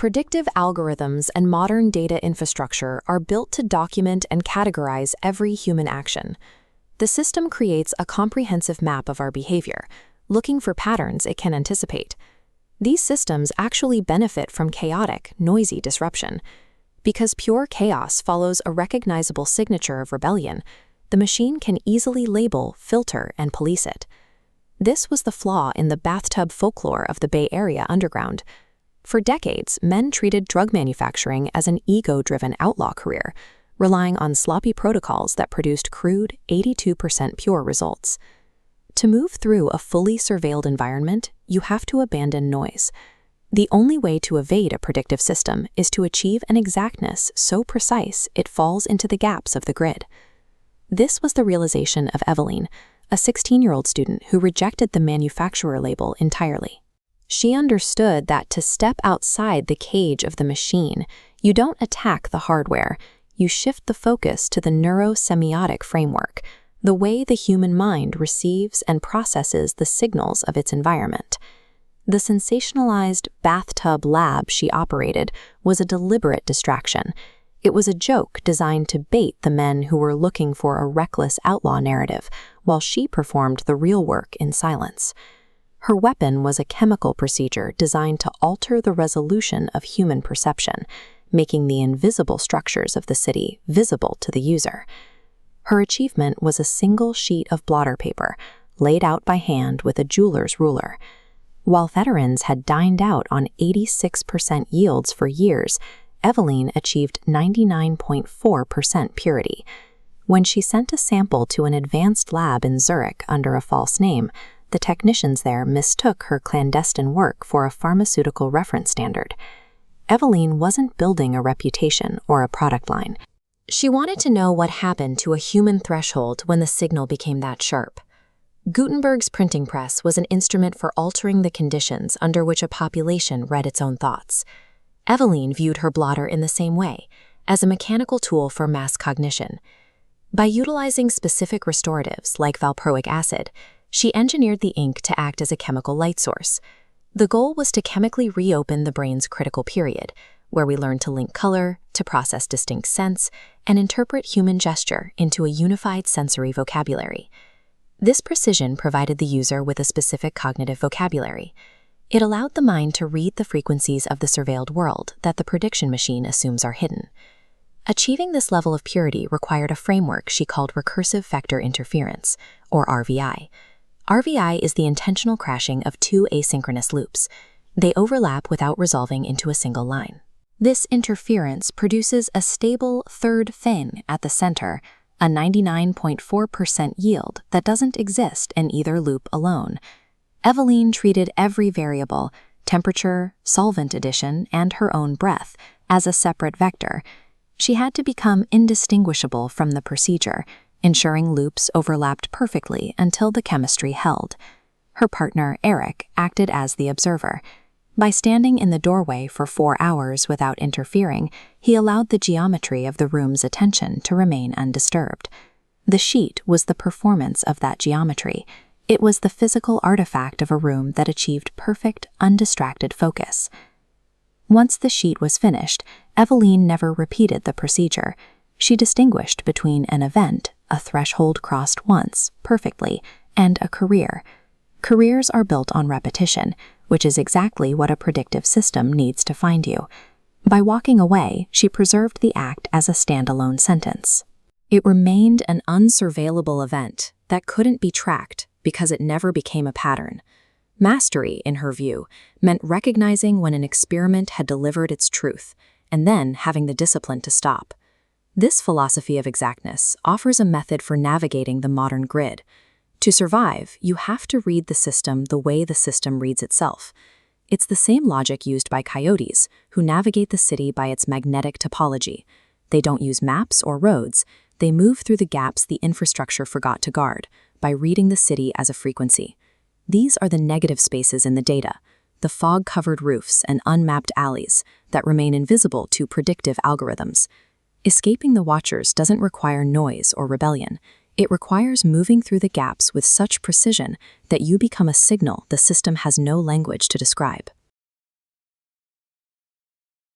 Predictive algorithms and modern data infrastructure are built to document and categorize every human action. The system creates a comprehensive map of our behavior, looking for patterns it can anticipate. These systems actually benefit from chaotic, noisy disruption. Because pure chaos follows a recognizable signature of rebellion, the machine can easily label, filter, and police it. This was the flaw in the bathtub folklore of the Bay Area underground. For decades, men treated drug manufacturing as an ego-driven outlaw career, relying on sloppy protocols that produced crude, 82% pure results. To move through a fully surveilled environment, you have to abandon noise. The only way to evade a predictive system is to achieve an exactness so precise it falls into the gaps of the grid. This was the realization of Eveline, a 16-year-old student who rejected the manufacturer label entirely. She understood that to step outside the cage of the machine, you don't attack the hardware, you shift the focus to the neurosemiotic framework, the way the human mind receives and processes the signals of its environment. The sensationalized bathtub lab she operated was a deliberate distraction. It was a joke designed to bait the men who were looking for a reckless outlaw narrative, while she performed the real work in silence. Her weapon was a chemical procedure designed to alter the resolution of human perception, making the invisible structures of the city visible to the user. Her achievement was a single sheet of blotter paper, laid out by hand with a jeweler's ruler. While veterans had dined out on 86% yields for years, Eveline achieved 99.4% purity. When she sent a sample to an advanced lab in Zurich under a false name, the technicians there mistook her clandestine work for a pharmaceutical reference standard. Eveline wasn't building a reputation or a product line. She wanted to know what happened to a human threshold when the signal became that sharp. Gutenberg's printing press was an instrument for altering the conditions under which a population read its own thoughts. Eveline viewed her blotter in the same way, as a mechanical tool for mass cognition. By utilizing specific restoratives like valproic acid, she engineered the ink to act as a chemical light source. The goal was to chemically reopen the brain's critical period, where we learn to link color, to process distinct scents, and interpret human gesture into a unified sensory vocabulary. This precision provided the user with a specific cognitive vocabulary. It allowed the mind to read the frequencies of the surveilled world that the prediction machine assumes are hidden. Achieving this level of purity required a framework she called recursive vector interference, or RVI. RVI is the intentional crashing of two asynchronous loops. They overlap without resolving into a single line. This interference produces a stable third thing at the center, a 99.4% yield that doesn't exist in either loop alone. Eveline treated every variable, temperature, solvent addition, and her own breath, as a separate vector. She had to become indistinguishable from the procedure, ensuring loops overlapped perfectly until the chemistry held. Her partner, Eric, acted as the observer. By standing in the doorway for 4 hours without interfering, he allowed the geometry of the room's attention to remain undisturbed. The sheet was the performance of that geometry. It was the physical artifact of a room that achieved perfect, undistracted focus. Once the sheet was finished, Eveline never repeated the procedure. She distinguished between an event, a threshold crossed once, perfectly, and a career. Careers are built on repetition, which is exactly what a predictive system needs to find you. By walking away, she preserved the act as a standalone sentence. It remained an unsurveillable event that couldn't be tracked because it never became a pattern. Mastery, in her view, meant recognizing when an experiment had delivered its truth, and then having the discipline to stop. This philosophy of exactness offers a method for navigating the modern grid. To survive, you have to read the system the way the system reads itself. It's the same logic used by coyotes, who navigate the city by its magnetic topology. They don't use maps or roads. They move through the gaps the infrastructure forgot to guard, by reading the city as a frequency. These are the negative spaces in the data, the fog-covered roofs and unmapped alleys that remain invisible to predictive algorithms. Escaping the watchers doesn't require noise or rebellion. It requires moving through the gaps with such precision that you become a signal the system has no language to describe.